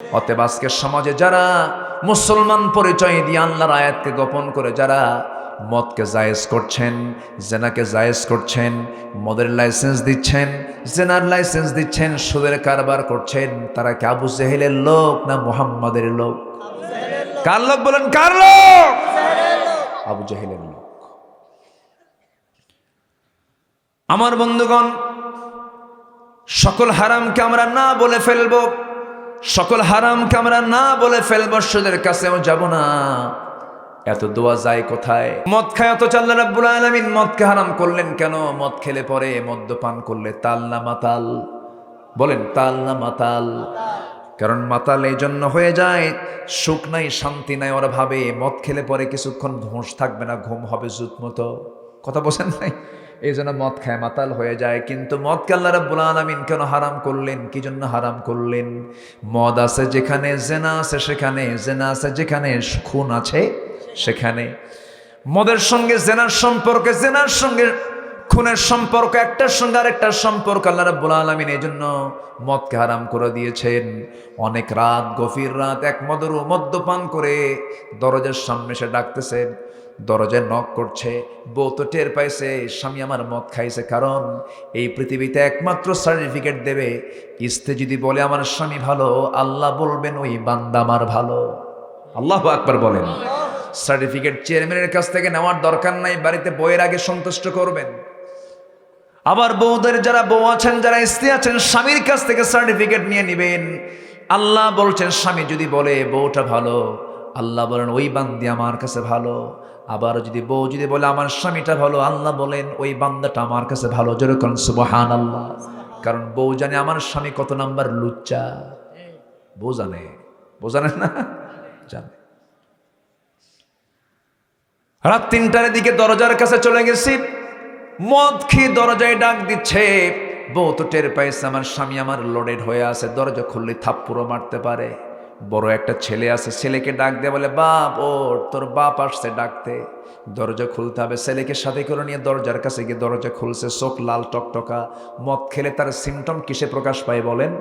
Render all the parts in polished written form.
অতএব আজকের সমাজে যারা মুসলমান পরিচয় দিয়ে আল্লাহর আয়াতকে গোপন করে যারা মদকে জায়েজ করছেন, জেনাকে জায়েজ করছেন, মদের লাইসেন্স দিচ্ছেন, জেনার লাইসেন্স দিচ্ছেন, সুদের কারবার করছেন, তারা কি আবু জেহেলের লোক না মুহাম্মাদের লোক? কার লোক বলেন? কার লোক? আবু জেহেলের লোক। আমার বন্ধুগণ, সকল হারামকে আমরা না বলে ফেলবো, সকল হারামকে আমরা না বলে ফেলবো, সুদের কাছেও যাব না। এত দোয়া যায় কোথায়? মদ খায় অথচ আল্লাহ রাব্বুল আলামিন মদকে হারাম করলেন কেন? মদ খেলে পরে, মদ্যপান করলে তাল না মাতাল? বলেন তাল না মাতাল? কারণ মাতাল এই জন্য হয়ে যায়, সুখ নাই, শান্তি নাই। ওরা ভাবে মদ খেলে পরে কিছুক্ষণ হুঁশ থাকবে না, ঘুম হবে জুত মতো। কথা বোঝেন নাই? এই জন্য মদ খায়, মাতাল হয়ে যায়। কিন্তু মদকে আল্লাহ রাব্বুল আলামিন কেন হারাম করলেন? কি জন্য হারাম করলেন? মদ আছে যেখানে জেনা আছে সেখানে, জেনা আছে যেখানে খুন আছে সেখানে। মদের সঙ্গে জেনার সম্পর্ক, জেনার সঙ্গে খুনের সম্পর্ক, একটার সঙ্গে আরেকটার সম্পর্ক। আল্লাহ রাব্বুল আলামিন এই জন্য মদকে হারাম করে দিয়েছেন। অনেক রাত, গভীর রাত এক মদ্যপান করে দরজার সামনে সে ডাকতেছে, দরজায় নক করছে। বউ তো টের পাইছে স্বামী আমার মদ খাইছে, কারণ এই পৃথিবীতে একমাত্র সার্টিফিকেট দেবে স্ত্রী যদি বলে আমার স্বামী ভালো, আল্লাহ বলবেন ওই বান্দা আমার ভালো। আল্লাহু আকবার বলেন। সার্টিফিকেট চেয়ারম্যানের কাছ থেকে নেওয়ার দরকার নাই, বাড়িতে বউয়ের আগে সন্তুষ্ট করবেন। আবার বউদের যারা বউ আছেন, যারা স্ত্রী আছেন, স্বামীর কাছ থেকে সার্টিফিকেট নিয়ে নেবেন। আল্লাহ বলছেন স্বামী যদি বলে বউটা ভালো, আল্লাহ বলেন ওই বান্দি আমার কাছে ভালো। আবার যদি বউ যদি বলে আমার স্বামীটা ভালো, আল্লাহ বলেন ওই বান্দাটা আমার কাছে ভালো। যেরকম সুবহানাল্লাহ। কারণ বউ জানে আমার স্বামী কত নাম্বার লুচ্চা। বউ জানে, বউ জানে না? জানে। রাত ৩টার দিকে দরজার কাছে চলে গেছি, মদ খেয়ে দরজায় ডাক দিচ্ছে। বউ তো টের পাইছে আমার স্বামী আমার লোডেড হয়ে আছে, দরজা খুললে থাপ্পড়ও মারতে পারে। বড় একটা ছেলে আছে, ছেলেকে ডাক দিয়ে বলে বাপ ও তোর বাপ আসছে ডাকতে, দরজা খুলতে হবে। ছেলেকে সাথে করে নিয়ে দরজার কাছে গিয়ে দরজা খুলছে, চোখ লাল টকটকা। মদ খেলে তার সিমটম কিসে প্রকাশ পায় বলেন?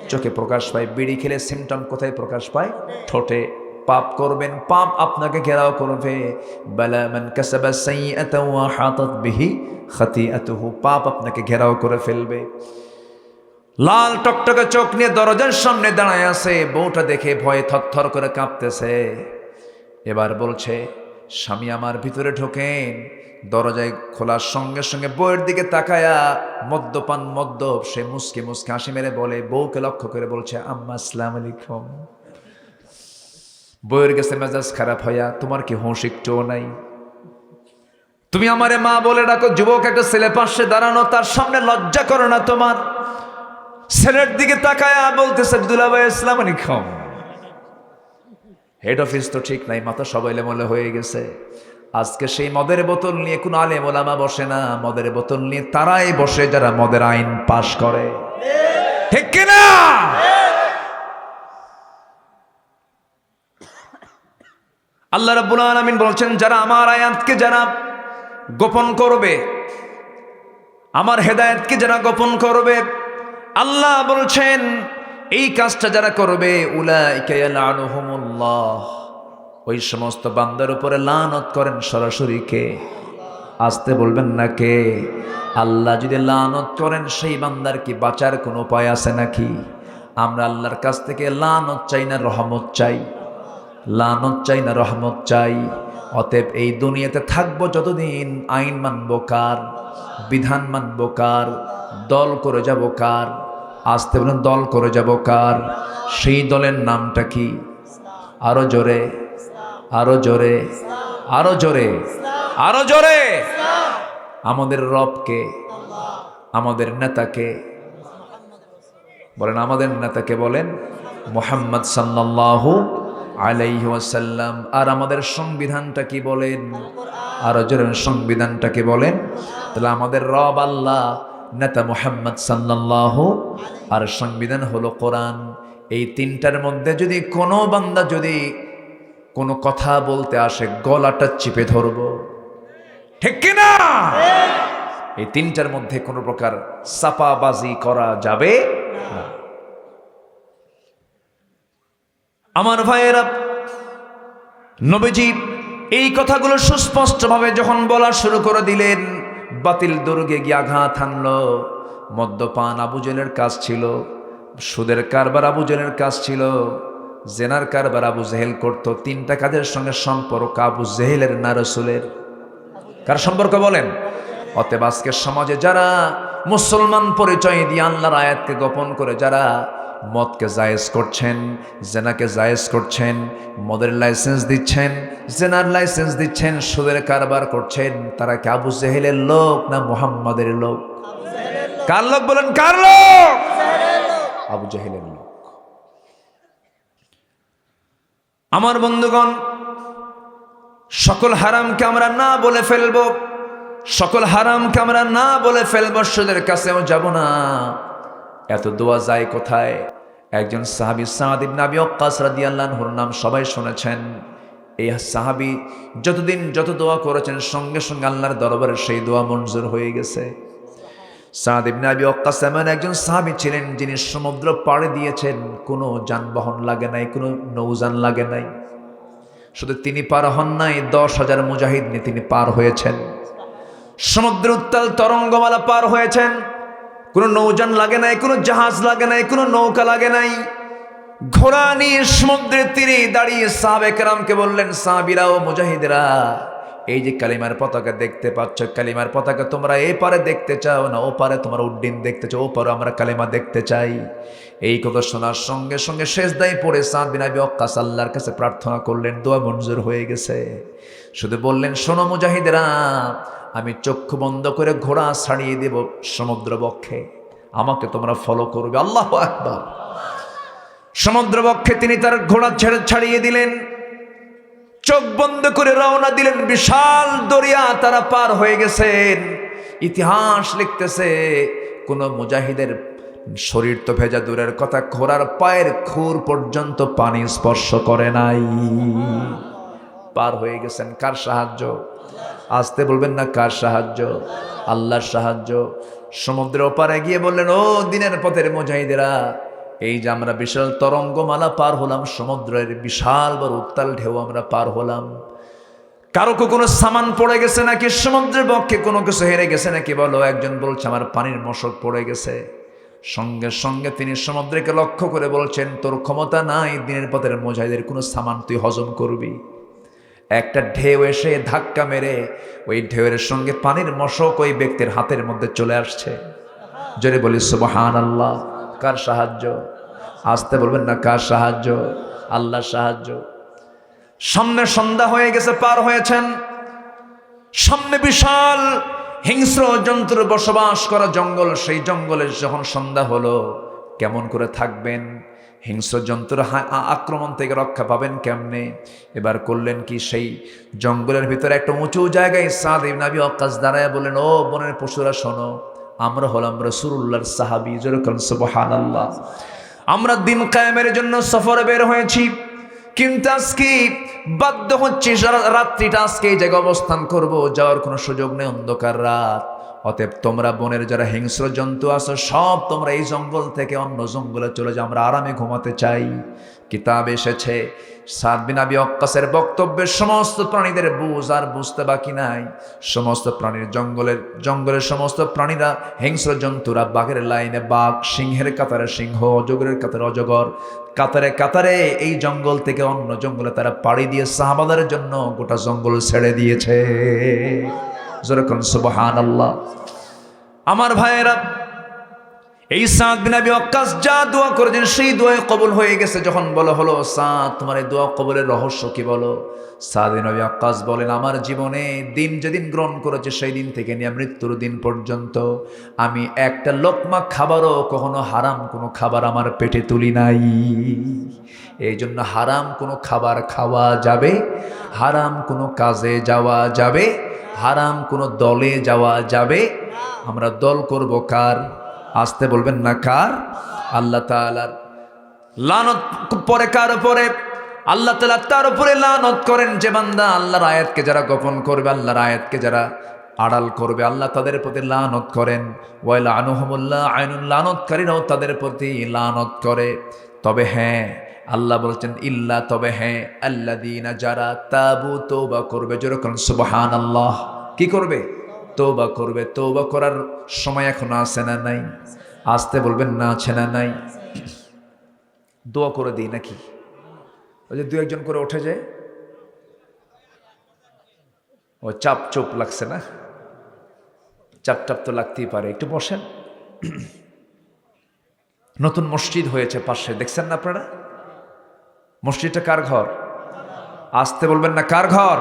চোখে প্রকাশ পায়। বিড়ি খেলে সিমটম কোথায় প্রকাশ পায়? ঠোঁটে। পাপ করবেন, পাপ আপনাকে ঘেরাও করবে। বালা মান কাসাবা সাইয়্যাতান ওয়া হাতাত বিহি খাতিআতুহু, পাপ আপনাকে ঘেরাও করে ফেলবে। লাল টকটকে চোখ নিয়ে দরজার সামনে দাঁড়ায় আছে, বউটা দেখে ভয়ে থরথর করে কাঁপতেছে। এবার বলছে স্বামী আমার ভিতরে ঢোকেন। দরজায় খোলার সঙ্গে সঙ্গে বউয়ের দিকে তাকায়া মদ্যপান মদ্যপ সে মুসকে মুসকে হাসি মেরে বলে, বউকে লক্ষ্য করে বলছে আম্মা আসসালামু আলাইকুম। বউয়ের কাছে মেজাজ খারাপ হইয়া, তোমার কি হোশ একটুও নাই? তুমি আমারে মা বলে ডাকো, যুবক একটা ছেলে পাশে দাঁড়ানো, তার সামনে লজ্জা করো না তোমার? ছেলের দিকে তাকায়া বলতেছে দুলাভাই আসসালামু আলাইকুম। হেড অফিস তো ঠিক নাই, মাথা সবাই এলোমেলো হয়ে গেছে। আজকে সেই মদের বোতল নিয়ে কোন আলেম ওলামা বসে না, মদের বোতল নিয়ে তারাই বসে যারা মদের আইন পাশ করে। ঠিক কিনা? আল্লাহ রাব্বুল আলামিন বলছেন যারা আমার আয়াতকে যারা গোপন করবে, আমার হেদায়েতকে যারা গোপন করবে, আল্লাহ বলছেন এই কাজটা যারা করবে, উলাইকা ইয়ালআনুহুমুল্লাহ, ওই সমস্ত বান্দার উপরে লানত করেন সরাসরি কে? আসতে বলবেন না কে? আল্লাহ যদি লানত করেন সেই বান্দার কি বাঁচার কোনো উপায় আছে নাকি? আমরা আল্লাহর কাছ থেকে লানত চাই না রহমত চাই? লানত চাই না রহমত চাই? অতএব এই দুনিয়াতে থাকবো যতদিন আইন মানব কার? বিধান মানব কার? দল করে যাব কার? আসতে বলেন দল করে যাব কার? সেই দলের নামটা কি? আরো জোরে, আরো জোরে, আরো জোরে, আরো জোরে। আমাদের রবকে, আমাদের নেতাকে বলেন, আমাদের নেতাকে বলেন মুহাম্মদ সাল্লাল্লাহু আলাইহি ওয়াসাল্লাম। আর আমাদের সংবিধানটা কি বলেন? আরো জোরে, সংবিধানটা কি বলেন? তাহলে আমাদের রব আল্লাহ, নেতা মুহাম্মদ সাল্লাল্লাহু, আর সংবিধান হলো কোরআন। এই তিনটার মধ্যে যদি কোনো বান্দা যদি কোনো কথা বলতে আসে, গলাটা চিপে ধরবো। ঠিক কিনা? এই তিনটার মধ্যে কোনো প্রকার চাপাবাজি করা যাবে না। আমার ভাইয়েরা, নবীজি এই কথাগুলো সুস্পষ্টভাবে যখন বলা শুরু করে দিলেন, বাতিল দুর্গে গিয়ে আঘাত হানলো। মদ্যপান আবু জেহেলের কাজ ছিল, সুদের কারবার আবু জেহেলের কাজ ছিল, জেনার কারবার আবু জেহেল করত। তিনটা কাজের সঙ্গে সম্পর্ক আবু জেহেলের না রাসূলের? কার সম্পর্ক বলেন? অতএব আজকের সমাজে যারা মুসলমান পরিচয় দিয়ে আল্লাহর আয়াতকে গোপন করে যারা মদকে জায়েজ করছেন, জেনাকে জায়েজ করছেন, মদের লাইসেন্স দিচ্ছেন, জেনার লাইসেন্স দিচ্ছেন, সুদের কারবার করছেন, তারা কি আবু জেহেলের লোক না মুহাম্মাদের লোক? কার লোক বলেন? কার লোক? আবু জেহেলের লোক। আমার বন্ধুগণ, সকল হারামকে আমরা না বলে ফেলবো, সকল হারামকে আমরা না বলে ফেলবো, সুদের কাছেও যাব না। এত দোয়া যায় কোথায়? একজন সাহাবী সাদ ইবনে আবি ওয়াক্কাস রাদিয়াল্লাহু আনহুর নাম সবাই শুনেছেন। এই সাহাবী যত দোয়া করেছেন, সঙ্গে সঙ্গে আল্লাহর দরবারে সেই দোয়া মঞ্জুর হয়ে গেছে। সাদ ইবনে আবি ওয়াক্কাস এমন একজন সাহাবী ছিলেন যিনি সমুদ্র পাড়ি দিয়েছেন, কোনো যানবাহন লাগে নাই, কোনো নৌযান লাগে নাই। শুধু তিনি পার হন নাই, 10,000 মুজাহিদ নিয়ে তিনি পার হয়েছেন। সমুদ্র উত্তাল তরঙ্গমালা পার হয়েছেন। কোনো নৌযান লাগে নাই, কোনো জাহাজ লাগে নাই, কোনো নৌকা লাগে নাই। ঘোড়া নিয়ে সমুদ্রের তীরে দাঁড়িয়ে সাহাবে কেরামকে বললেন, সাহাবীরা ও মুজাহিদেরা, এই যে কালিমার পতাকা দেখতে পাচ্ছ, কালিমার পতাকা তোমরা এই পারে দেখতে চাও না ও পারে তোমরা উড্ডীন দেখতে চাও? ও পারে আমরা কালিমা দেখতে চাই। এই কথা শোনার সঙ্গে সঙ্গে সেজদায় পড়ে সাদ বিন আবি ওয়াক্কাস আল্লাহর কাছে প্রার্থনা করলেন, দোয়া মঞ্জুর হয়ে গেছে। শুধু বললেন, শোনো মুজাহিদেরা, আমি চক্ষু বন্ধ করে ঘোড়া ছাড়িয়ে দেব সমুদ্র বক্ষে, আমাকে তোমরা ফলো করবে। আল্লাহু আকবার। সমুদ্র বক্ষে তিনি তার ঘোড়া ছাড়িয়ে দিলেন, চোখ বন্ধ করে রওনা দিলেন। বিশাল দরিয়া তারা পার হয়ে গেছেন। ইতিহাস লিখতেছে, কোন মুজাহিদের শরীর তো ভেজা দূরের কথা, ঘোড়ার পায়ের খুর পর্যন্ত পানি স্পর্শ করে নাই। পার হয়ে গেছেন। কার সাহায্য? আসতে বলবেন না, কার সাহায্য? আল্লাহর সাহায্য। সমুদ্রের ওপারে গিয়ে বললেন, ও দিনের পথের মুজাহিদেরা, এই যে আমরা বিশাল তরঙ্গমালা পার হলাম, সমুদ্রের বিশাল বড় উত্তাল ঢেউ আমরা পার হলাম, কারো কোনো সামান পড়ে গেছে নাকি? সমুদ্রের বক্ষে কোনো কিছু হেরে গেছে নাকি? বলো। একজন বলছে, আমার পানির মশক পড়ে গেছে। সঙ্গে সঙ্গে তিনি সমুদ্রকে লক্ষ্য করে বলছেন, তোর ক্ষমতা নাই দিনের পথের মুজাহিদের কোনো সামান তুই হজম করবি। একটা ঢেউ এসে ধাক্কা মেরে ওই ঢেউয়ের সঙ্গে পানির মশক ওই ব্যক্তির হাতের মধ্যে চলে আসছে। জোরে বলি সুবহানাল্লাহ। কার সাহায্য? আসতে বলবেন না, কার সাহায্য? আল্লাহর সাহায্য। সামনে সন্ধ্যা হয়ে গেছে, পার হয়েছেন। সামনে বিশাল হিংস্র জন্তুর বসবাস করা জঙ্গল। সেই জঙ্গলে যখন সন্ধ্যা হলো, কেমন করে থাকবেন? হিংস্র জন্তুর আক্রমণ থেকে রক্ষা পাবেন কেমনে? এবার করলেন কি, সেই জঙ্গলের ভিতরে একটা উঁচু জায়গায় সাদ ইবনে আবি ওয়াক্কাস দাঁড়ায় বললেন, ও বনের পশুরা শোনো, আমরা হলাম রাসূলুল্লাহর সাহাবী। যেরকম সুবহানাল্লাহ। আমরা দিন কায়েমের জন্য সফরে বের হয়েছি, কিন্তু আজকে বাধ্য হচ্ছি রাত্রিটা আজকে এই জায়গায় অবস্থান করব, যাওয়ার কোনো সুযোগ নেই, অন্ধকার রাত। অতএব তোমরা বনের যারা হিংস্র জন্তু আছো, সব তোমরা এই জঙ্গল থেকে অন্য জঙ্গলে চলে যাও, আমরা আরামে ঘুমাতে চাই। কিতাব এসেছে, সাদ বিন আবি ওয়াক্কাসের বক্তব্যের সমস্ত প্রাণীদের বুঝ আর বুঝতে বাকি নাই। সমস্ত প্রাণীর জঙ্গলের সমস্ত প্রাণীরা, হিংস্র জন্তুরা বাঘের লাইনে বাঘ, সিংহের কাতারে সিংহ, অজগরের কাতারে অজগর, কাতারে কাতারে এই জঙ্গল থেকে অন্য জঙ্গলে তারা পাড়ি দিয়ে সাহাবাদের জন্য গোটা জঙ্গল ছেড়ে দিয়েছে। যেরকম সুবহানাল্লাহ। আমার ভাইয়েরা, এই সাদ বিন আবি ওয়াক্কাস যা দোয়া করেছেন সেই দোয়া কবুল হয়ে গেছে। যখন বলা হলো, সাদ তোমার এই দোয়া কবুলের রহস্য কি বলো? সাদ বিন আবি ওয়াক্কাস বলেন, আমার জীবনে দিন যেদিন গ্রহণ করেছে সেই দিন থেকে নিয়ে মৃত্যুর দিন পর্যন্ত আমি একটা লোকমা খাবারও কখনো হারাম কোনো খাবার আমার পেটে তুলি নাই। এই জন্য হারাম কোনো খাবার খাওয়া যাবে, হারাম কোনো কাজে যাওয়া যাবে, হারাম কোনো দলে যাওয়া যাবে। আমরা দল করব কার? আসতে বলবেন না, কার? আল্লাহ তাআলার লানত পরে কার উপরে? আল্লাহ তাআলা তার উপরে লানত করেন যে বান্দা আল্লাহর আয়াতকে যারা গোপন করবে, আল্লাহর আয়াতকে যারা আড়াল করবে, আল্লাহ তাদের প্রতি লানত করেন। ওয়াইলানুহুমুল্লাহ, আইনুল লানতকারীরাও তাদের প্রতি লানত করে। তবে হ্যাঁ, আল্লাহ বলছেন ইল্লা তবে হ্যাঁ আল্লাযীনা যারা তাবু তওবা করবে, যেরকম সুবহানাল্লাহ, কি করবে? তওবা করবে। তওবা করার সময় এখন আছে না নাই? আসতে বলবেন না, আছে না নাই? দোয়া করে দিই নাকি? ওই যে দু একজন করে উঠে যায়, ও চাপ চোপ লাগছে না? চাপ টাপ তো লাগতেই পারে, একটু বসেন। নতুন মসজিদ হয়েছে পাশে, দেখছেন না আপনারা? মসজিদটা কার ঘর? আসতে বলবেন না, কার ঘর?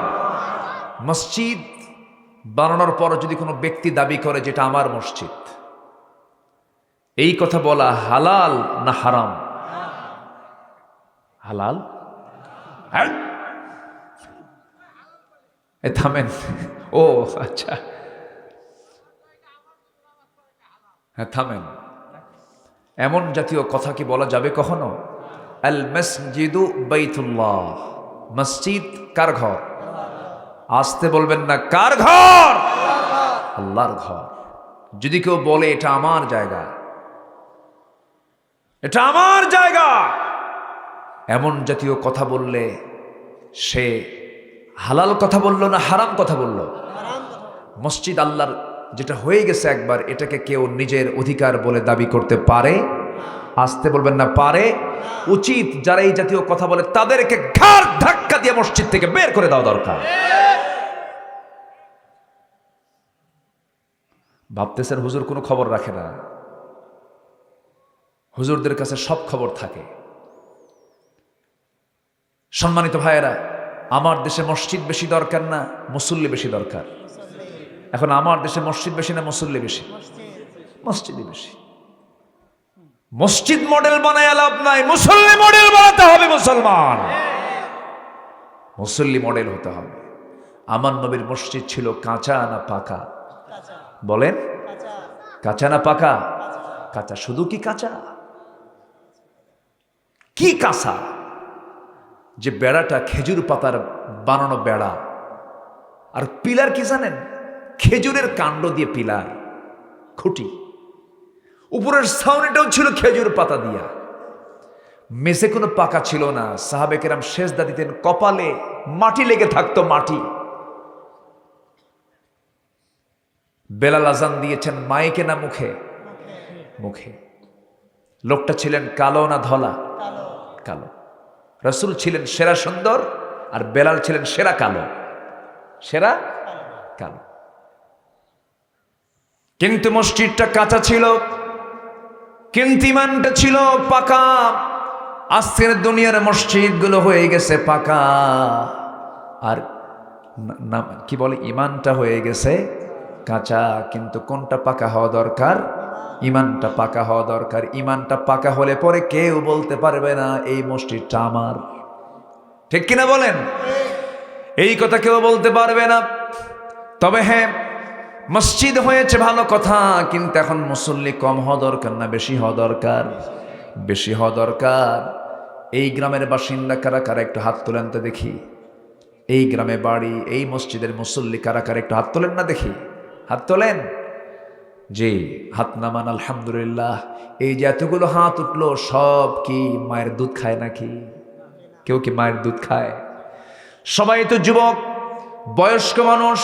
মসজিদ বানানোর পর যদি কোনো ব্যক্তি দাবি করে যেটা আমার মসজিদ, এই কথা বলা হালাল না হারাম? হালাল। হ্যাঁ, থামেন। ও আচ্ছা, হ্যাঁ থামেন। এমন জাতীয় কথা কি বলা যাবে কখনো? আল মসজিদু বাইতুল্লাহ, মসজিদ কার ঘর? আসতে বলবেন না, কার ঘর? আল্লাহর ঘর। যদি কেউ বলে এটা আমার জায়গা, এটা আমার জায়গা, এমন জাতীয় কথা বললে সে হালাল কথা বলল না হারাম কথা বলল? মসজিদ আল্লাহর যেটা হয়ে গেছে একবার, এটাকে কেউ নিজের অধিকার বলে দাবি করতে পারে? আসতে বলবেন না, পারে। উচিত যারা এই জাতীয় কথা বলে তাদেরকে ঘাড় ধাক্কা দিয়ে মসজিদ থেকে বের করে দেওয়া দরকার। ভাবতেছেন হুজুর কোনো খবর রাখে না? হুজুরদের কাছে সব খবর থাকে। সম্মানিত ভাইয়েরা, আমার দেশে মসজিদ বেশি দরকার না মুসল্লি বেশি দরকার? এখন আমার দেশে মসজিদ বেশি না মুসল্লি বেশি? মসজিদই বেশি। মসজিদ মডেল বানায় লাভ নাই, মুসল্লি মডেল বানাতে হবে। মুসলমান মুসল্লি মডেল হতে হবে। আমার নবীর মসজিদ ছিল কাঁচা না পাকা? বলেন, কাঁচা না পাকা? কাঁচা। শুধু কি কাঁচা? কি কাঁচা যে বেড়াটা খেজুর পাতার বানানো বেড়া, আর পিলার কি জানেন? খেজুরের কাণ্ড দিয়ে পিলার, খুঁটি। উপরের ছাউনিটাও ছিল খেজুর পাতা দিয়া। মেঝে কোনো পাকা ছিল না। সাহাবে কেরাম সেজদা দিতেন, কপালে মাটি লেগে থাকতো, মাটি। বেলাল আজান দিয়েছেন মাইকে না মুখে? মুখে। লোকটা ছিলেন কালো না ধলা? কালো। রাসূল ছিলেন সেরা সুন্দর, আর বেলাল ছিলেন সেরা কালো। সেরা কালো। কিন্তু মসজিদটা কাঁচা ছিল, কিন্তু ইমানটা ছিল পাকা। আজকের দুনিয়ার মসজিদগুলো হয়ে গেছে পাকা, আর কি বলে, ইমানটা হয়ে গেছে কাঁচা। কিন্তু কোনটা পাকা হওয়া দরকার? ইমানটা পাকা হওয়া দরকার। ইমানটা পাকা হলে পরে কেউ বলতে পারবে না এই মসজিদটা আমার। ঠিক কিনা বলেন? এই কথা কেউ বলতে পারবে না। তবে হ্যাঁ, মসজিদ হয়েছে ভালো কথা, কিন্তু এখন মুসল্লি কম হওয়া দরকার না বেশি হওয়া দরকার? বেশি হওয়া দরকার। এই গ্রামের বাসিন্দা কারা কারা একটু হাত তোলেন তো দেখি। এই গ্রামে বাড়ি, এই মসজিদের মুসল্লি কারা কারা একটু হাত তোলেন না দেখি। হাত তোলেন। জি, হাত নামান। আলহামদুলিল্লাহ। এই যে এতগুলো হাত উঠলো, সব কি মায়ের দুধ খায় নাকি? কেউ কি মায়ের দুধ খায়? সবাই তো যুবক, বয়স্ক মানুষ।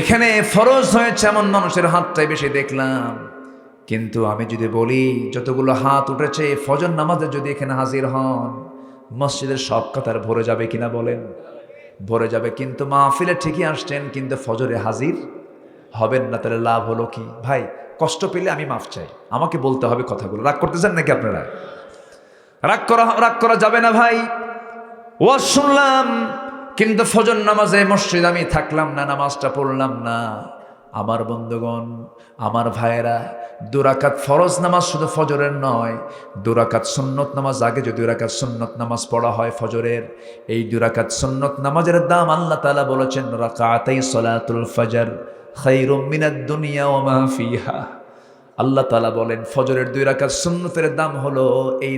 এখানে ফরজ হয়েছে এমন মানুষের হাতটাই বেশি দেখলাম। কিন্তু আমি যদি বলি যতগুলো হাত উঠেছে, ফজর নামাজে যদি এখানে হাজির হন, মসজিদের সব কাতার ভরে যাবে কিনা বলেন? ভরে যাবে। কিন্তু মাহফিলে ঠিকই আসছেন, কিন্তু ফজরে হাজির হবেন না। তাহলে লাভ হলো কি? ভাই, কষ্ট পেলে আমি মাফ চাই, আমাকে বলতে হবে কথাগুলো। রাগ করতেছেন নাকি আপনারা? রাগ করা যাবে না ভাই। ওয়াজ শুনলাম, কিন্তু ফজর নামাজে মসজিদ আমি থাকলাম না, নামাজটা পড়লাম না। আমার বন্ধুগণ, আমার ভাইয়েরা, 2 রাকাত ফরজ নামাজ শুধু ফজরের নয়, 2 রাকাত সুন্নত নামাজ, আগে যদি 2 রাকাত সুন্নত নামাজ পড়া হয় ফজরের, এই 2 রাকাত সুন্নত নামাজের দাম আল্লাহ তাআলা বলেছেন, রাকাতাই সালাতুল ফজর খায়রুম মিনাদ দুনিয়া ওয়া মা ফিহা। আল্লাহ তাআলা বলেন, ফজরের 2 রাকাত সুন্নতের দাম হলো এই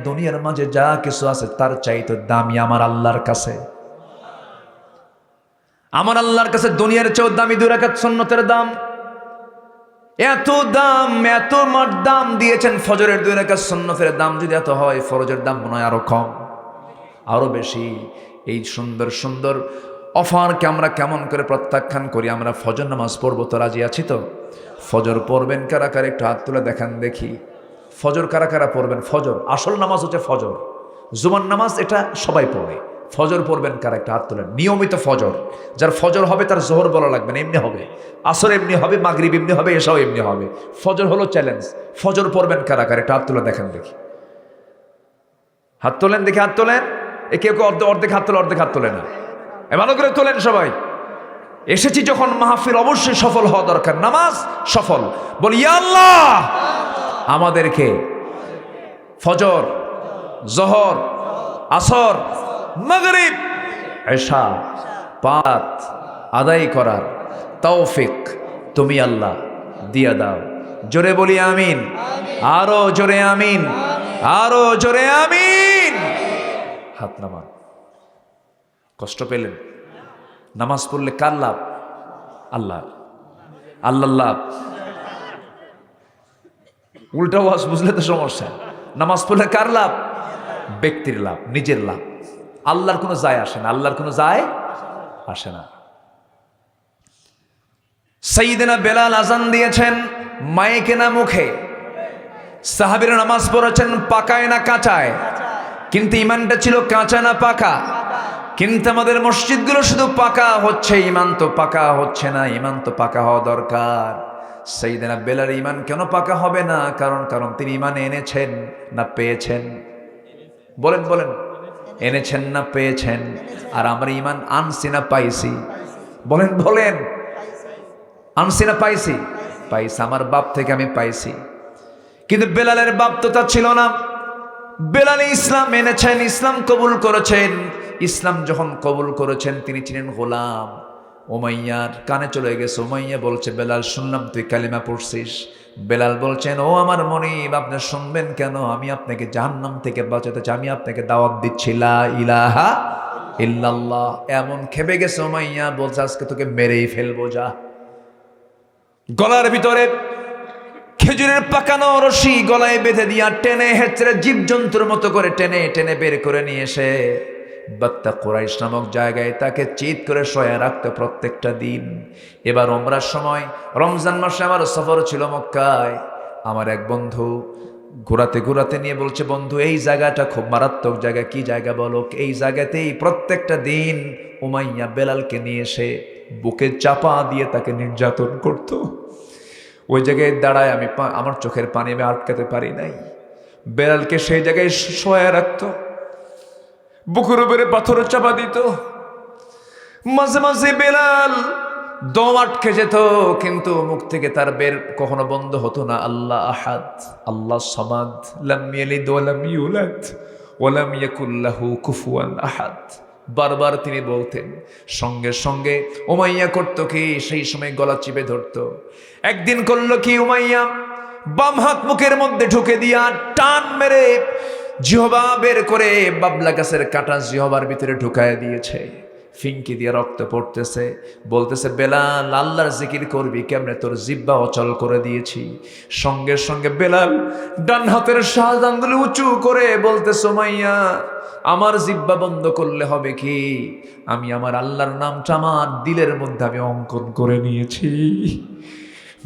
দুনিয়ার মাঝে যা কিছু আছে তার চাইতে দামি আমার আল্লাহর কাছে। আমার আল্লাহর কাছে দুনিয়ার চেয়েও দামি 2 রাকাত সুন্নতের দাম। এত দাম, এত দাম দিয়েছেন ফজরের 2 রাকাত সুন্নতের দাম যদি এত হয়, ফরজের দাম মনে হয় আরো কম, আরো বেশি। এই সুন্দর সুন্দর অফারকে আমরা কেমন করে প্রত্যাখ্যান করি? আমরা ফজর নামাজ পড়বো তো রাজি আছি তো? ফজর পড়বেন কারা কারা? একটু হাত তুলে দেখান দেখি। ফজর কারা কারা পড়বেন? ফজর আসল নামাজ হচ্ছে ফজর, জুমার নামাজ এটা সবাই পড়ে। ফজর পড়বেন কারা? একটা হাত তোলেন। নিয়মিত ফজর, যার ফজর হবে তার জোহর বলা লাগবে না, এমনি হবে। আসর এমনি হবে, মাগরিব এমনি হবে, এসব এমনি হবে। ফজর হলো চ্যালেঞ্জ। ফজর পড়বেন কারা কারা? একটা হাত তুলে দেখেন দেখি। হাত তোলেন দেখি, হাত তোলেন। এ কেউ কেউ অর্ধেক হাত তোলে, অর্ধেক হাত তোলে না। ভালো করে তোলেন সবাই। এসেছি যখন মাহফিল অবশ্যই সফল হওয়া দরকার, নামাজ সফল। বলি ইয়া আল্লাহ আমাদেরকে ফজর, জোহর, আসর, মাগরিব, এশা, পাত আদায় করার তৌফিক তুমি আল্লাহ দিয়া দাও। জোরে বলি আমিন, আরো জোরে আমিন, আরো জোরে আমিন। হাত নামান। কষ্ট পেলেন? নামাজ পড়লে কার লাভ? আল্লাহ, আল্লাহ লাভ। উল্টা ওয়াজ বুঝলে তো সমস্যা। নামাজ পড়লে কার লাভ? ব্যক্তির লাভ, নিজের লাভ। আল্লাহর কোনো যায় আসে না, আল্লাহর কোনো যায় আসে না। সাইয়েদনা বেলাল আজান দিয়েছেন মাইকে না মুখে। সাহাবীরা নামাজ পড়েছেন পাকায় না কাঁচায়, কিন্তু ইমানটা ছিল কাঁচা না পাকা। কিন্তু আমাদের মসজিদগুলো শুধু পাকা হচ্ছে, ইমান তো পাকা হচ্ছে না। ইমান তো পাকা হওয়া দরকার। সাইয়েদনা বেলাল ইমান কেন পাকা হবে না? কারণ তিনি ইমান এনেছেন না পেয়েছেন? বলেন বলেন, এনেছেন না পেয়েছেন? আর আমরা ইমান আনছি না পাইছি? বলেন বলেন, আনছি না পাইছি? পাইছি। আমার বাপ থেকে আমি পাইছি। কিন্তু বেলালের বাপ তো তা ছিল না। বেলাল ইসলাম এনেছেন, ইসলাম কবুল করেছেন। ইসলাম যখন কবুল করেছেন তিনি ছিলেন গোলাম। উমাইয়ার কানে চলে গেছে। উমাইয়া বলছে, বেলাল শুনলাম তুই কালিমা পড়ছিস। বেলাল বলছেন, ও আমার মনিব, আপনি শুনবেন কেন? আমি আপনাকে জাহান্নাম থেকে বাঁচাতে চাই, আমি আপনাকে দাওয়াত দিচ্ছি লা ইলাহা ইল্লাল্লাহ। এমন খেপে গেছে উমাইয়া, বলছে আজকে তোকে মেরেই ফেলবো। যা। গলার ভিতরে খেজুরের পাকানো রশি গলায় বেঁধে দিয়া টেনে হেঁচড়ে জীবজন্তুর মতো করে টেনে টেনে বের করে নিয়ে এসে বাত্তা কুরাইশ নামক জায়গায় তাকে চিৎ করে শোয়া রাখতো প্রত্যেকটা দিন। এবার ওমরার সময় রমজান মাসে আমার সফর ছিল মক্কায়। আমার এক বন্ধু ঘোরাতে ঘোরাতে নিয়ে বলছে, বন্ধু এই জায়গাটা খুব মারাত্মক জায়গা। কি জায়গা বলো? এই জায়গাতেই প্রত্যেকটা দিন উমাইয়া বেলালকে নিয়ে এসে বুকে চাপা দিয়ে তাকে নির্যাতন করত। ওই জায়গায় দাঁড়ায় আমি আমার চোখের পানি আমি আটকাতে পারি নাই। বেলালকে সেই জায়গায় শোয়া রাখতো, বুকের উপরে পাথর চাপা দিত। মাঝে মাঝে বেলাল দম আটকে যেত, কিন্তু মুখ থেকে তার বের কখনো বন্ধ হতো না। আল্লাহ আহাদ, আল্লাহ সামাদ, লাম ইয়ালিদ ওয়া লাম ইউলাদ ওয়া লাম ইয়াকুল লাহু কুফুয়ান আহাদ। বারবার তিনি বলতেন। সঙ্গে সঙ্গে উমাইয়া করতো কি? সেই সময় গলা চিপে ধরতো। একদিন করলো কি? উমাইয়া বাম হাত মুখের মধ্যে ঢুকে দিয়া টান মেরে জিহবা বের করে বাবলা গাছের কাটা জিহবার ভিতরে ঢুকায় দিয়েছে। ফিঙ্কি দিয়ে রক্ত পড়তেছে। বলতেছে, বেলাল আল্লাহর জিকির করবি কেমনে? তোর জিহ্বা অচল করে দিয়েছি। সঙ্গে সঙ্গে বেলাল ডান হাতের শাহাদ আঙ্গুল উঁচু করে বলতেছে, উমাইয়া আমার জিহ্বা বন্ধ করলে হবে কি? আমি আমার আল্লাহর নামটা আমার দিলের মধ্যে আমি অঙ্কন করে নিয়েছি।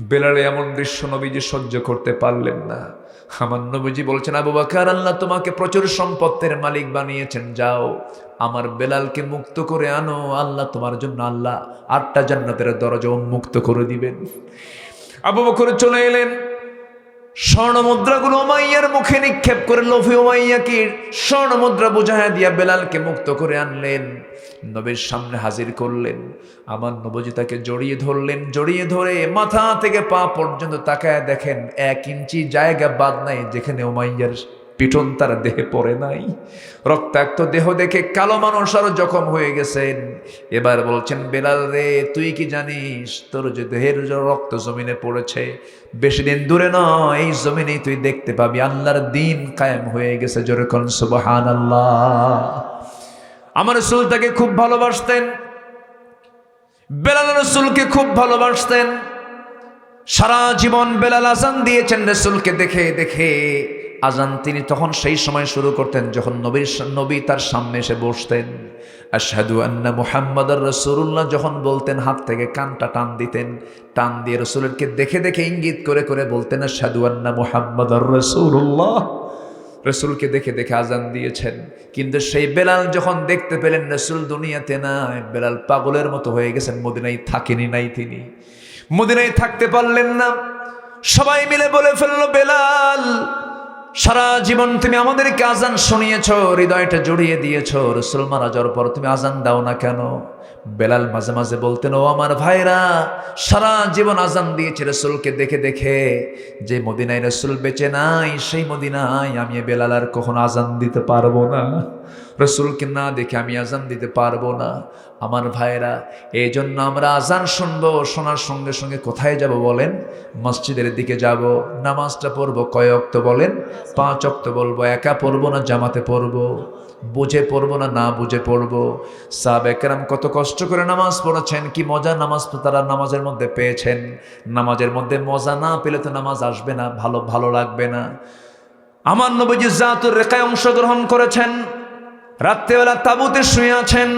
বেলালে এমন দৃশ্য নবীজি সহ্য করতে পারলেন না। আমার নবীজি বলছেন, আবু বকর, আল্লাহ তোমাকে প্রচুর সম্পত্তির মালিক বানিয়েছেন, যাও আমার বেলালকে মুক্ত করে আনো। আল্লাহ তোমার জন্য আল্লাহ 8টা জান্নাতের দরজা উন্মুক্ত করে দিবেন। আবু বকর চলে এলেন। স্বর্ণ মুদ্রাগুলো উমাইয়ার মুখে নিক্ষেপ করে লোভী উমাইয়াকে স্বর্ণ মুদ্রা বুঝাইয়া দিয়া বেলালকে মুক্ত করে আনলেন, নবীর সামনে হাজির করলেন। আমার নবীজি তাকে জড়িয়ে ধরলেন। জড়িয়ে ধরে মাথা থেকে পা পর্যন্ত তাকায় দেখেন 1 ইঞ্চি জায়গা বাদ নাই যেখানে উমাইয়ার পিটন তার দেহে পড়ে নাই। রক্তাক্ত দেহ দেখে কালো মানুষ আরো জখম হয়ে গেছেন। এবার বলছেন, বেলাল রে, তুই কি জানিস তোর যে দেহের রক্ত জমিনে পড়েছে, বেশি দিন দূরে নয় এই জমিনেই তুই দেখতে পাবি আল্লাহর দ্বীন কায়েম হয়ে গেছে। জোরে কোন সুবহানাল্লাহ। আমার রাসূল তাকে খুব ভালোবাসতেন, বেলাল রাসূলকে খুব ভালোবাসতেন। সারা জীবন বেলাল আজান দিয়েছেন রাসূলকে দেখে দেখে। আজান তিনি তখন সেই সময় শুরু করতেন যখন নবী তার সামনে এসে বসতেন। আশহাদু আন্না মুহাম্মাদার রাসূলুল্লাহ যখন বলতেন হাত থেকে কানটা টান দিতেন, টান দিয়ে রাসূলকে দেখে দেখে ইঙ্গিত করে করে বলতেন আশহাদু আন্না মুহাম্মাদার রাসূলুল্লাহ। রাসূলকে দেখে দেখে আজান দিয়েছেন। কিন্তু সেই বেলাল যখন দেখতে পেলেন রাসূল দুনিয়াতে নাই, বেলাল পাগলের মতো হয়ে গেছেন, মদিনায় থাকেনি নাই তিনি, মদিনায় থাকতে পারলেন না। সবাই মিলে বলে ফেললো, বেলাল সারা জীবন তুমি আমাদেরকে আজান শুনিয়েছ, হৃদয়টা জড়িয়ে দিয়েছ, রাসূল মারা যাওয়ার পর তুমি আজান দাও না কেন? বেলাল মাঝে মাঝে বলতেন, ও আমার ভাইরা, সারা জীবন আজান দিয়েছে রাসূলকে দেখে দেখে, যে মদিনায় রাসূল বেঁচে নাই সেই মদিনায় আমি বেলাল আর কখনো আজান দিতে পারবো না, রাসূলকে না দেখে আমি আজান দিতে পারবো না। আমার ভাইরা, এই জন্য আমরা আজান শুনবো, শোনার সঙ্গে সঙ্গে কোথায় যাব বলেন? মসজিদের দিকে যাব, নামাজটা পড়বো কয় ওয়াক্ত বলেন? 5 ওয়াক্ত বলবো। একা পড়বো না জামাতে পড়বো? বুঝে পড়বো না না বুঝে পড়বো? সাহাবায়ে কেরাম কত কষ্ট করে নামাজ পড়েছেন, কি মজা নামাজ তারা নামাজের মধ্যে পেয়েছেন। নামাজের মধ্যে মজা না পেলে তো নামাজ আসবে না, ভালো লাগবে না। আমার নবীজি জাতুর রেকায় অংশগ্রহণ করেছেন, রাত্রেবেলা তাঁবুতে শুয়ে আছেন,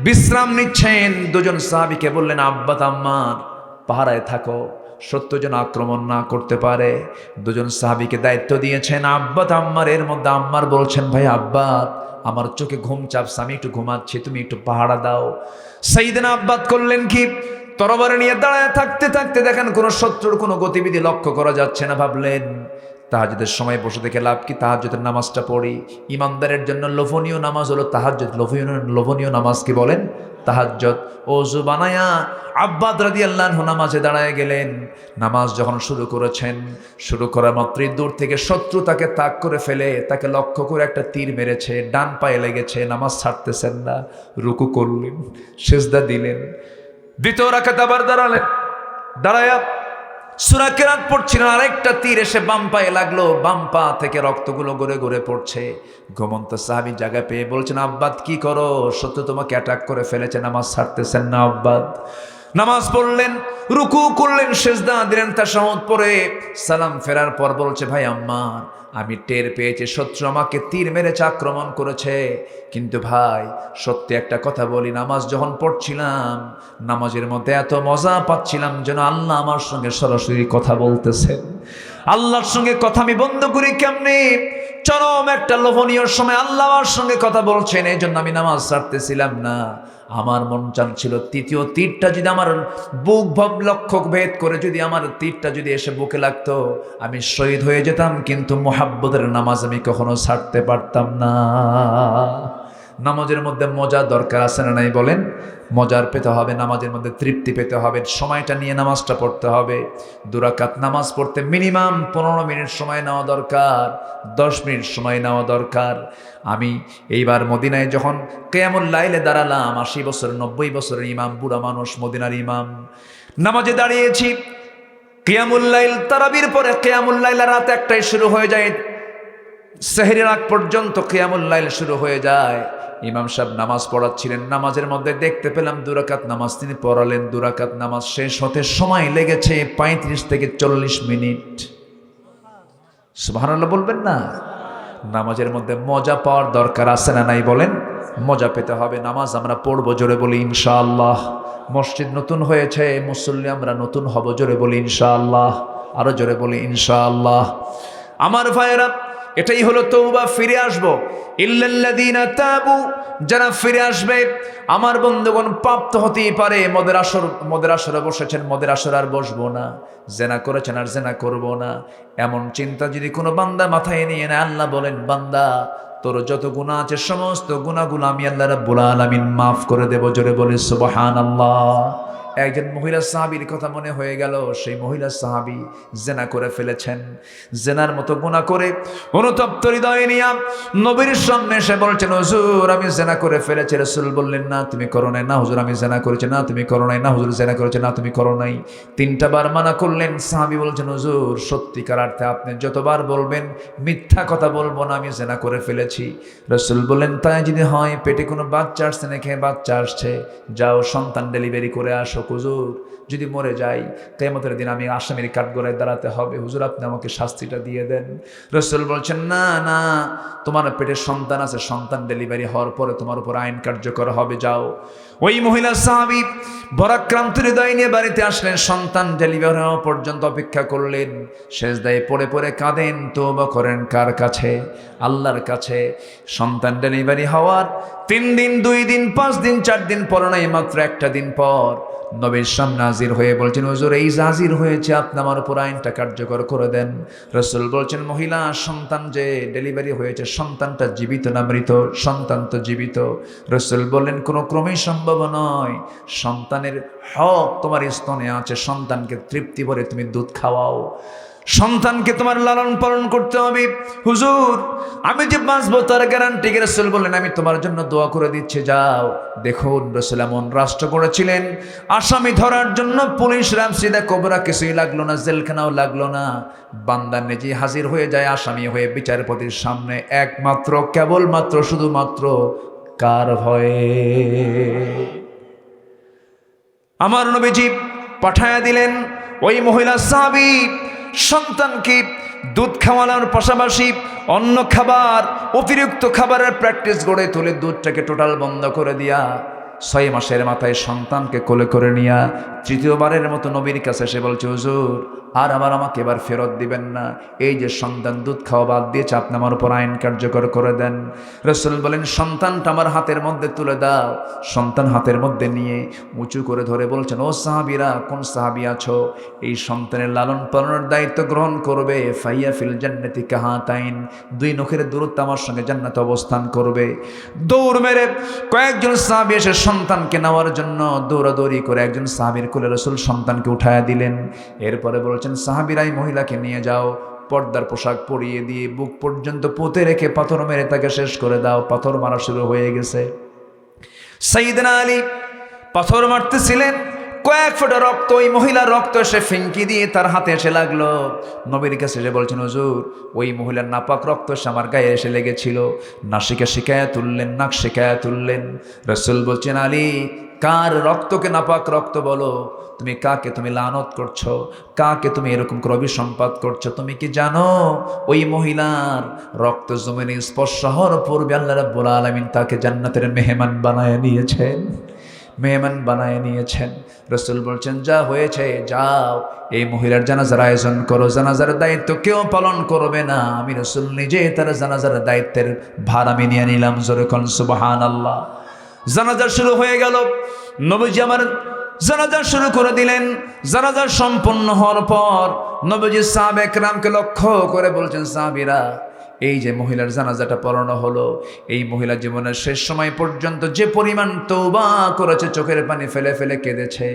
বিশ্রাম নিচ্ছেন। দুজন সাহাবীকে বললেন, আব্বাত আম্মার পাহারায় থাকো, সত্য যেন আক্রমণ না করতে পারে। দুজন সাহাবীকে দায়িত্ব দিয়েছেন আব্বাত আম্মার। এর মধ্যে আম্মার বলছেন, ভাই আব্বাত, আমার চোখে ঘুম চাপছে, আমি একটু ঘুমাচ্ছি, তুমি একটু পাহারা দাও। সাইয়েদনা আব্বাত করলেন কি, তরবারি নিয়ে দাঁড়ায় থাকতে থাকতে দেখেন কোনো শত্রুর কোনো গতিবিধি লক্ষ্য করা যাচ্ছে না। ভাবলেন তাহাজ্জুদের সময় বসে থেকে লাভ কি, তাহাজ্জুদের নামাজটা পড়ি। ইমানদারের জন্য লোভনীয় নামাজ হলো তাহাজ্জুদ। লোভনীয় নামাজ কি বলেন? তাহাজ্জুদ। ওযু বানায়া আব্বাদ রাদিয়াল্লাহু আনহু নামাজে দাঁড়ায় গেলেন। নামাজ যখন শুরু করেছেন, শুরু করার মাত্রই দূর থেকে শত্রু তাকে তাক করে ফেলে, তাকে লক্ষ্য করে একটা তীর মেরেছে, ডান পায়ে লেগেছে। নামাজ ছাড়তেছেন না, রুকু করলেন, সিজদা দিলেন। দ্বিতীয় রাকাত আবার দাঁড়ালেন, দাঁড়ায়া সূরা কিরাত পড়ছিলেন, আরেকটা তীর এসে বাম পায়ে লাগলো, বাম পা থেকে রক্তগুলো গড়ে গড়ে পড়ছে। ঘুমন্ত সাহাবী জায়গা পেয়ে বলছেন, আব্বাদ কি করো? শত্রু তোমাকে অ্যাটাক করে ফেলেছে, নামাজ ছাড়তেছেন না আব্বাদ। নামাজ পড়লেন, রুকু করলেন, সিজদা দিলেন, তাশাহুদ পড়ে সালাম ফেরার পর বলছে, ভাই আম্মার, আমি টের পেয়েছি শত্রু আমাকে তীর মেরেছে, আক্রমণ করেছে। কিন্তু ভাই সত্যি একটা কথা বলি, নামাজ যখন পড়ছিলাম, নামাজের মধ্যে এত মজা পাচ্ছিলাম যেন আল্লাহ আমার সঙ্গে সরাসরি কথা বলতেছেন। আল্লাহর সঙ্গে কথা আমি বন্ধ করি কেমনে? চরম একটা লোভনীয় সময় আল্লাহ আমার সঙ্গে কথা বলছেন, এই জন্য আমি নামাজ ছাড়তেছিলাম না। আমার মন চাচ্ছিল তৃতীয় তীরটা যদি আমার বুক ভাব লক্ষ্য ভেদ করে যদি আমার তীরটা যদি এসে বুকে লাগতো, আমি শহীদ হয়ে যেতাম, কিন্তু মুহাব্বতের নামাজ আমি কখনো ছাড়তে পারতাম না। নামাজের মধ্যে মজা দরকার আছে না নাই বলেন? মজার পেতে হবে, নামাজের মধ্যে তৃপ্তি পেতে হবে, সময়টা নিয়ে নামাজটা পড়তে হবে। 2 রাকাত নামাজ পড়তে মিনিমাম 15 মিনিট সময় নেওয়া দরকার, 10 মিনিট সময় নেওয়া দরকার। আমি এইবার মদিনায় যখন কিয়ামুল লাইলে দাঁড়ালাম, 80 বছর 90 বছরের ইমাম, বুড়া মানুষ, মদিনার ইমাম, নামাজে দাঁড়িয়েছি। কিয়ামুল লাইল, তারাবির পরে কিয়ামুল লাইল রাত 1টায় শুরু হয়ে যায়, সেহরির আগ পর্যন্ত কিয়ামুল লাইল শুরু হয়ে যায়। ইমাম সাহেব নামাজ পড়াচ্ছিলেন, নামাজের মধ্যে দেখতে পেলাম 2 রাকাত নামাজ তিনি পড়ালেন। 2 রাকাত নামাজ শেষ হতে সময় লেগেছে 35 থেকে 40 মিনিট। সুবহানাল্লাহ বলবেন না? নামাজের মধ্যে মজা পাওয়ার দরকার আছে না নাই বলেন? মজা পেতে হবে। নামাজ আমরা পড়বো, জোরে বলি ইনশাআল্লাহ। মসজিদ নতুন হয়েছে, মুসল্লি আমরা নতুন হব, জোরে বলি ইনশাআল্লাহ। আরো জোরে বলি ইনশাআল্লাহ। আমার ভাইয়েরা, এটাই হলো তওবা, ফিরে আসবো। ইল্লাল্লাযীনা তাবু, যারা ফিরে আসবে। আমার বন্ধুগণ, পাপ তো হতেই পারে, মদের আসরে বসেছেন, মদের আসরে আর বসবো না, জেনা করেছেন আর জেনা করবো না, এমন চিন্তা যদি কোনো বান্দা মাথায় নিয়ে নেয়, আল্লাহ বলেন, বান্দা তোর যত গুনাহ আছে সমস্ত গুনাহগুলো আমি আল্লাহ রাব্বুল আলামিন মাফ করে দেব, জোরে বলি সুবহানাল্লাহ। একজন মহিলা সাহাবীর কথা মনে হয়ে গেল। সেই মহিলা সাহাবী জেনা করে ফেলেছেন, জেনার মতো গুনাহ করে অনুতপ্ত হৃদয়ে নিয়ে নবীর সামনে এসে বলছেন, হুজুর আমি জেনা করে ফেলেছি। রাসূল বললেন, না তুমি করো নাই। না হুজুর আমি জেনা করেছি। না তুমি করো নাই। না হুজুর জেনা করেছে। না তুমি করো নাই। 3টা বার মানা করলেন। সাহাবী বলছেন, হুজুর সত্যিকার অর্থে আপনি যতবার বলবেন মিথ্যা কথা বলবো না, আমি জেনা করে ফেলেছি। রাসূল বললেন, তাই যদি হয়, পেটে কোনো বাচ্চা আসছে নাকি? বাচ্চা আসছে, যাও সন্তান ডেলিভারি করে আসো। হুজুর যদি মরে যাই কিয়ামতের দিন আমি আসামির কাঠগড়ায় দাঁড়াতে হবে, হুজুর আপনি আমাকে শাস্তিটা দিয়ে দেন। রাসূল বলছেন না না, তোমার পেটে সন্তান আছে, সন্তান ডেলিভারি হওয়ার পরে তোমার উপর আইন কার্যকর হবে, যাও। ওই মহিলা সাহাবী বরাক্রান্ত হৃদয় নিয়ে বাড়িতে আসলেন, সন্তান ডেলিভারি হওয়া পর্যন্ত অপেক্ষা করলেন, সেজদায় পড়ে পড়ে কাঁদেন, তওবা করেন কার কাছে? আল্লাহর কাছে। সন্তান ডেলিভারি হওয়ার 3 দিন 2 দিন 5 দিন 4 দিন পর নাই, মাত্র একটা দিন পর নবীর সামনে হাজির হয়ে বলছেন, হুজুর এই হাজির হয়েছে, আপনি আমার উপর আইনটা কার্যকর করে দেন। রাসূল বলছেন, মহিলা সন্তান যে ডেলিভারি হয়েছে সন্তানটা জীবিত না মৃত? সন্তান তো জীবিত। রাসূল বললেন, কোনো ক্রমেই সম্ভব নয়, সন্তানের হক তোমার স্তনে আছে, সন্তানকে তৃপ্তি ভরে তুমি দুধ খাওয়াও, সন্তানকে তোমার লালন পালন করতে হবে। হুজুর আমি যে বাঁচবো তার গ্যারান্টি? রাসূল বললেন, আমি তোমার জন্য দোয়া করে দিচ্ছি, যাও। দেখুন রাসূল এমন রাষ্ট্র করেছিলেন, আসামি ধরার জন্য পুলিশ রামসিদা কোবরা কিছুই লাগলো না, জেলখানাও লাগলো না, বান্দা নিজে হাজির হয়ে যায় আসামি হয়ে বিচারপতির সামনে, একমাত্র কেবলমাত্র শুধুমাত্র কার ভয়ে? আমার নবীজি পাঠায়া দিলেন ওই মহিলা সাহাবী সন্তানকে দুধ খাওয়ানোর পাশাপাশি অন্য খাবার, অতিরিক্ত খাবারের প্র্যাকটিস গড়ে তুলে দুধটাকে টোটাল বন্ধ করে দিয়া 6 মাসের মাথায় সন্তানকে কোলে করে নিয়া তৃতীয়বারের মতো নবীর কাছে এসে বলছে, হুজুর আর আমাকে এবার ফেরত দিবেন না, এই যে সন্তান দুধ খাওয়া বাদ দিয়েছে, আপনি আমার উপর আইন কার্যকর করে দেন। রাসূল বলেন, সন্তানটা আমার হাতের মধ্যে তুলে দাও। সন্তান হাতের মধ্যে নিয়ে উঁচু করে ধরে বলছেন, ও সাহাবীরা, কোন সাহাবী আছো, এই সন্তানের লালন পালনের দায়িত্ব গ্রহণ করবে, ফাইয়া ফিল জান্নাতি কাহাতাইন, 2 নখের দূরত্ব আমার সঙ্গে জান্নাতে অবস্থান করবে। দৌড় মেরে কয়েকজন সাহাবী এসে সন্তানকে নেওয়ার জন্য দৌড়াদৌড়ি করে একজন সাহাবীর কোলে রাসূল সন্তানকে উঠায়া দিলেন। এরপরে বলছেন, সাহাবীরাই মহিলাকে নিয়ে যাও, পর্দার পোশাক পরিয়ে দিয়ে বুক পর্যন্ত পুঁতে রেখে পাথর মেরে তাকে শেষ করে দাও। পাথর মারা শুরু হয়ে গেছে। সাইয়েদনা আলী পাথর মারতেছিলেন, কয়েক ফোঁটা রক্ত, ওই মহিলার রক্ত এসে ফিনকি দিয়ে তার হাতে এসে লাগলো। নবীর কাছে এসে বলছেন, হুজুর ওই মহিলার নাপাক রক্ত এসে আমার গায়ে এসে লেগেছিল। নাসিকা শিকায়া তুললেন, নাক শিকায়া তুললেন। রাসূল বলছেন, আলী কার রক্তকে নাপাক রক্ত বলো? তুমি কাকে তুমি লানত করছো? কাকে তুমি এরকম করে অভিসম্পাত করছো? তুমি কি জানো ওই মহিলার রক্ত জমিনে স্পর্শ হওয়ার পূর্বে আল্লাহ রাব্বুল আলামিন তাকে জান্নাতের মেহমান বানায় নিয়েছেন, মেহমান বানায় নিয়েছেন। রাসূল বলছেন, যা হয়েছে যাও, এই মহিলার জানাজার আয়োজন করো। জানাজার দায়িত্ব কেউ পালন করবে না, আমি রাসূল নিজে তার জানাজার দায়িত্বের ভার আমি নিয়ে নিলাম। জোরে কোন সুবহানাল্লাহ। জানাজা শুরু হয়ে গেল, নবীজি আমার জানাজা শুরু করে দিলেন। জানাজা সম্পন্ন হওয়ার পর নবীজি সাহাবা একরামকে লক্ষ্য করে বলছেন, সাহাবীরা এই যে মহিলার জানাজাটা পড়ানো হলো, এই মহিলা জীবনের শেষ সময় পর্যন্ত যে পরিমাণ তওবা করেছে, চোখের পানি ফেলে ফেলে কেঁদেছে,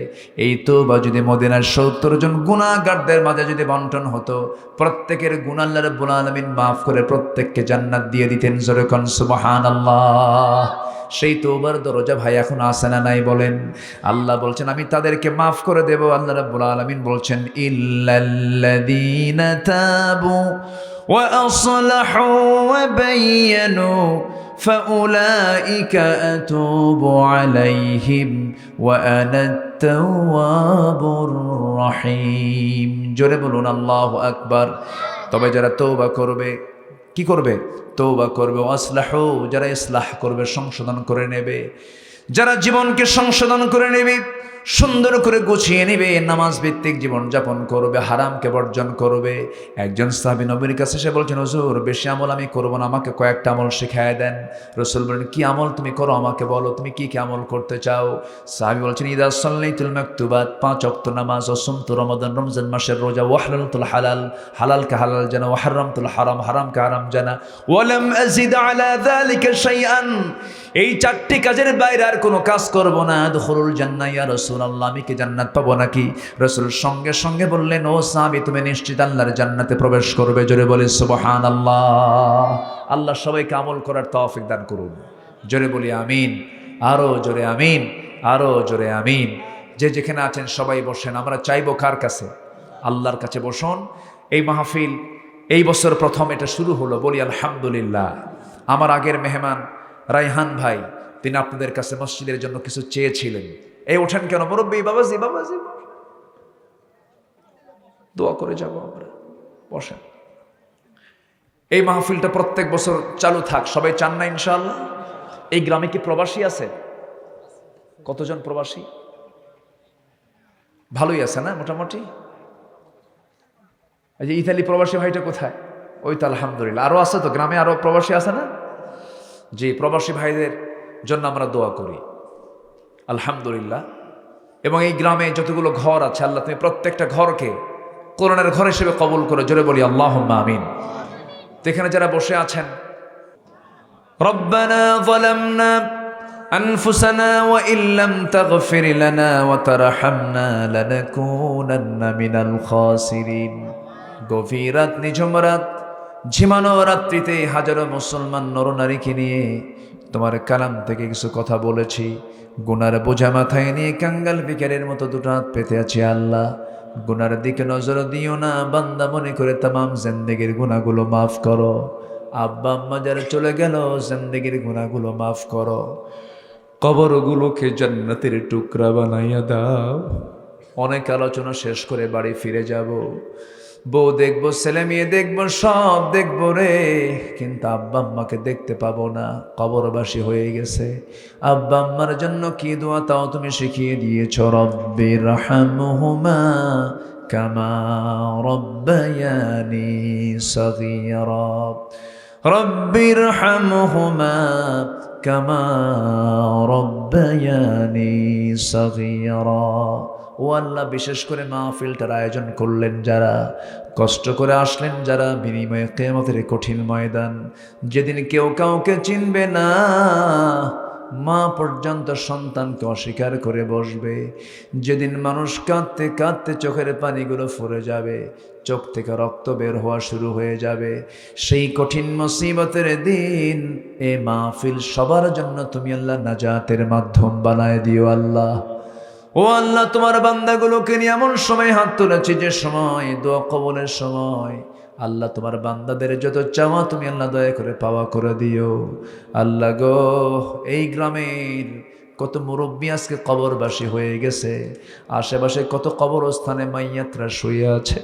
এই তওবা যদি মদিনার 70 জন গুনাহগারদের মাঝে যদি বন্টন হতো, প্রত্যেকের গুনাহ আল্লাহ রাব্বুল আলামিন মাফ করে প্রত্যেককে জান্নাত দিয়ে দিতেন। জোরে কোন সুবহানাল্লাহ। সেই তওবার দরজা ভাই এখন আছে না নাই বলেন? আল্লাহ বলছেন, আমি তাদেরকে মাফ করে দেব। আল্লাহ রাব্বুল আলামিন বলছেন, ইল্লাল্লাযীনা তাবু وأصلحوا وبينوا فأولئك أتوب عليهم وأنا التواب الرحيم। জোরে বলুন আল্লাহু আকবার। তবে যারা তওবা করবে, কি করবে? তওবা করবে। ওয়াসলাহু, যারা ইসলাহ করবে, সংশোধন করে নেবে, যারা জীবনকে সংশোধন করে নেবে, সুন্দর করে গুছিয়ে নেবে, নামাজ ভিত্তিক জীবন যাপন করবে, হারামকে বর্জন করবে। একজন সাহাবী নবীর কাছে এসে বলছেন, হুজুর বেশি আমল আমি করব না, আমাকে কয়েকটা আমল শিখায় দেন। রাসূল বলেন, কি আমল তুমি করো আমাকে বলো, তুমি কি কি আমল করতে চাও? সাহাবী বলছেন, ইদা সাল্লাইতুল মাকতুবাত, 5 ওয়াক্ত নামাজ, ওয়াসুমতু রমাদান, রমজান মাসের রোজা, ওয়াহলালতুল হালাল, হালালকে হালাল জানা, ওয়াহারামতুল হারাম, হারামকে হারাম জানা, ওয়ালাম আযিদ আলা যালিকা শাইআন, এই 4টি কাজের বাইরে আর কোনো কাজ করব না। দুখুলুল জান্নাহ ইয়া রাসূলুল্লাহ, আমি কি জান্নাত পাবো নাকি? রাসূল সঙ্গে সঙ্গে বললেন, ও সাহাবী তুমি নিশ্চিত আল্লাহর জান্নাতে প্রবেশ করবে। জোরে বলি সুবহানাল্লাহ। আল্লাহ সবাইকে আমল করার তৌফিক দান করুন। জোরে বলি আমিন, আরো জোরে আমিন, আরো জোরে আমিন। যে যেখানে আছেন সবাই বসেন, আমরা চাইবো কার কাছে? আল্লাহর কাছে বসুন। এই মাহফিল এই বছর প্রথম এটা শুরু হলো, বলি আলহামদুলিল্লাহ। আমার আগের মেহমান রায়হান ভাই, তিনি আপনাদের কাছে মসজিদের জন্য কিছু চেয়েছিলেন। এই ওঠেন কেন মুরব্বী? বাবাজি বাবাজি দোয়া করে যাব আমরা। বসেন। এই মাহফিলটা প্রত্যেক বছর চালু থাক, সবাই চান না ইনশাআল্লাহ? এই গ্রামে কি প্রবাসী আছে? কতজন প্রবাসী? ভালোই আছে না মোটামুটি? এই যে ইতালি প্রবাসী ভাইটা কোথায়? ওই তো আলহামদুলিল্লাহ। আরো আছে তো গ্রামে, আরো প্রবাসী আছে না? যে প্রবাসী ভাইদের জন্য আমরা দোয়া করি আলহামদুলিল্লাহ। এবং এই গ্রামে যতগুলো ঘর আছে আল্লাহ তুমি প্রত্যেকটা ঘরকে কোরআনের ঘর হিসেবে কবুল করে, জোরে বলি আল্লাহুম্মা আমিন। তো এখানে যারা বসে আছেন, রব্বানা যালামনা আনফুসানা ওয়া ইল্লাম তাগফির লানা ওয়া তারহামনা লানাকুনান্না মিনাল খাসিরিন। গভীর রাত, নিঝুম রাত, ঝিমানো রাত্রিতে হাজারো মুসলমান নরনারীকে নিয়ে তোমার কালাম থেকে কিছু কথা বলেছি। গুনার বোঝা মাথায় নিয়ে কাঙ্গাল ভিখারির মতো দুটো হাত পেতে আছি। আল্লাহ, গুনার দিকে নজর দিও না, বান্দা মনে করে তামাম জিন্দেগির গুনাহগুলো মাফ করো। আব্বা আম্মা যারা চলে গেল, জিন্দেগির গুনাহগুলো মাফ করো। কবরগুলোকে জান্নাতের টুকরা বানাইয়া দাও। অনেক আলোচনা শেষ করে বাড়ি ফিরে যাব। বউ দেখবো, ছেলে মেয়ে দেখবো, সব দেখবো রে, কিন্তু আব্বা আম্মাকে দেখতে পাবো না, কবরবাসী হয়ে গেছে। আব্বা আম্মার জন্য কি দোয়া তাও তুমি শিখিয়ে দিয়েছ। রব্বির হামহুমা কামা রব্বায়ানি সগীরা, রব্বির হামহুমা কামা রব্বায়ানি সগীরা। ও আল্লাহ, বিশেষ করে মাহফিলটার আয়োজন করলেন যারা, কষ্ট করে আসলেন যারা, বিনিময়ে কিয়ামতের কঠিন ময়দান, যেদিন কেউ কাউকে চিনবে না, মা পর্যন্ত সন্তানকে অস্বীকার করে বসবে, যেদিন মানুষ কাঁদতে কাঁদতে চোখের পানিগুলো ফুরে যাবে, চোখ থেকে রক্ত বের হওয়া শুরু হয়ে যাবে, সেই কঠিন মুসিবতের দিন এ মাহফিল সবার জন্য তুমি আল্লাহ নাজাতের মাধ্যম বানায় দিও। আল্লাহ, ও আল্লাহ, তোমার বান্দাগুলোকে নিয়ে এমন সময় হাত তুলেছি যে সময় দোয়া কবুলের সময়। আল্লাহ, তোমার বান্দাদের যত চাওয়া তুমি আল্লাহ দয়া করে পাওয়া করে দিও। আল্লাহ গো, এই গ্রামের কত মুরব্বী আজকে কবরবাসী হয়ে গেছে, আশেপাশে কত কবরস্থানে মাইয়াতরা শুয়ে আছে,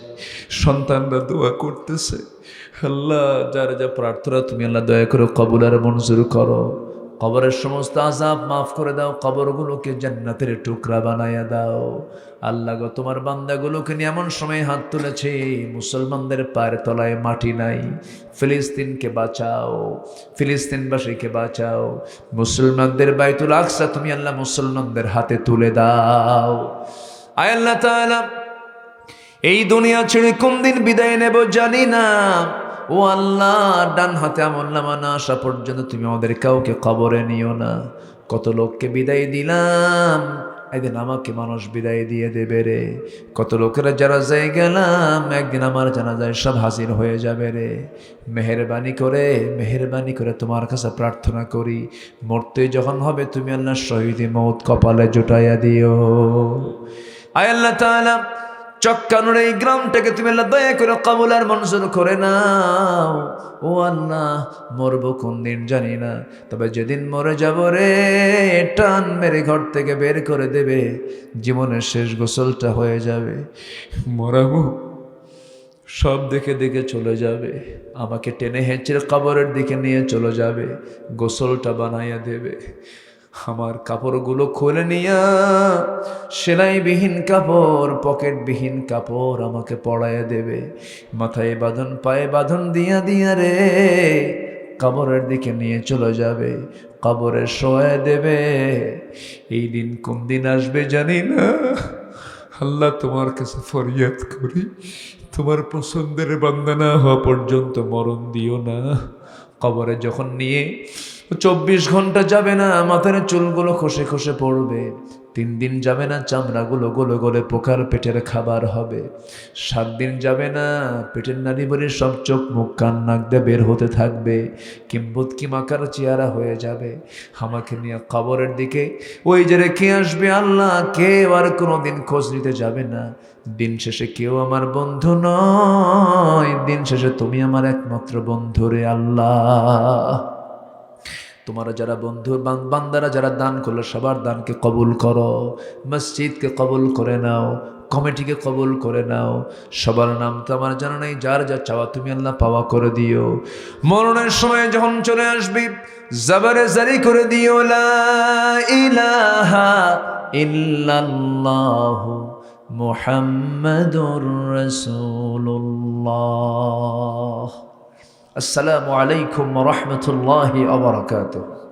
সন্তানরা দোয়া করতেছে। আল্লাহ, যার যা প্রার্থনা তুমি আল্লাহ দয়া করে কবুল আর মঞ্জুর করো। কবরের সমস্ত আযাব মাফ করে দাও, কবরগুলোকে জান্নাতের টুকরা বানায়া দাও। আল্লাহ গো, তোমার বান্দাগুলোকে নিয়ে এমন সময় হাত তুলেছে, মুসলমানদের পায়ের তলায় মাটি নাই। ফিলিস্তিনকে বাঁচাও, ফিলিস্তিনবাসীকে বাঁচাও। মুসলমানদের বাইতুল আকসা তুমি আল্লাহ মুসলমানদের হাতে তুলে দাও। আয় আল্লাহ তাআলা, এই দুনিয়া ছেড়ে কোন দিন বিদায় নেব জানি না। ও আল্লাহ, ডান হাতে আমলনামা না আসা পর্যন্ত তুমি আমাদের কাউকে কবরে নিও না। কত লোককে বিদায় দিলাম, একদিন আমাকে মানুষ বিদায় দিয়ে দেবে রে। কত লোকেরা যারা যাই গেলাম, একদিন আমার জানাজায় সব হাজির হয়ে যাবে রে। মেহেরবানি করে তোমার কাছে প্রার্থনা করি, মরতে যখন হবে তুমি আল্লাহ শহীদ মৌত কপালে জুটাইয়া দিও। আয় আল্লাহ তাআলা, চক্কানোর এই গ্রামটাকে তুমি আল্লাহ দয়া করে কবুল আর মঞ্জুর করে নাও। ও আল্লাহ, মরবো কোন দিন জানি না, তবে যেদিন মরে যাব রে, টান মেরে ঘর থেকে বের করে দেবে, জীবনের শেষ গোসলটা হয়ে যাবে, মরাবো, সব দেখে দেখে চলে যাবে, আমাকে টেনে হেঁচড়ে কবরের দিকে নিয়ে চলে যাবে, গোসলটা বানাইয়া দেবে। আমার কাপড়গুলো খুলে নিয়া সেলাইবিহীন কাপড়, পকেটবিহীন কাপড় আমাকে পরাইয়া দেবে, মাথায় বাঁধন পায়ে বাঁধন দিয়া দিয়া রে কবরের দিকে নিয়ে চলে যাবে, কবরে শোয়া দেবে। এই দিন কোন দিন আসবে জানি না। আল্লাহ, তোমার কাছে ফরিয়াদ করি, তোমার পছন্দের বান্দা না হওয়া পর্যন্ত মরণ দিও না। কবরে যখন নিয়ে 24 ঘন্টা যাবে না, মাথার চুলগুলো খসে খসে পড়বে। 3 দিন যাবে না, চামড়াগুলো গলে গলে পোকার পেটের খাবার হবে। 7 দিন যাবে না, পেটের নাড়ি ভরে সব চোখ মুখ কান নাক দিয়ে বের হতে থাকবে, কিম্বুত কি মাকার চেহারা হয়ে যাবে। আমাকে নিয়ে কবরের দিকে ওই যে রেখে আসবে আল্লাহ, কেউ আর কোনোদিন খোঁজ নিতে যাবে না। দিন শেষে কেউ আমার বন্ধু নয়, দিন শেষে তুমি আমার একমাত্র বন্ধু রে আল্লাহ। তোমারা যারা বন্ধু বান্দারা যারা দান করলো, সবার দানকে কবুল করো, মসজিদকে কবুল করে নাও, কমিটিকে কবুল করে নাও। সবার নাম তো আমার জানা নাই, যার যা চাওয়া তুমি আল্লাহ পাওয়া করে দিও। মরণের সময় যখন চলে আসবি জবরে জারি করে দিও, লা ইলাহা ইল্লাল্লাহু মুহাম্মাদুর রাসূলুল্লাহ। আসসালামু আলাইকুম ওয়া রাহমাতুল্লাহি ওয়া বারাকাতুহু।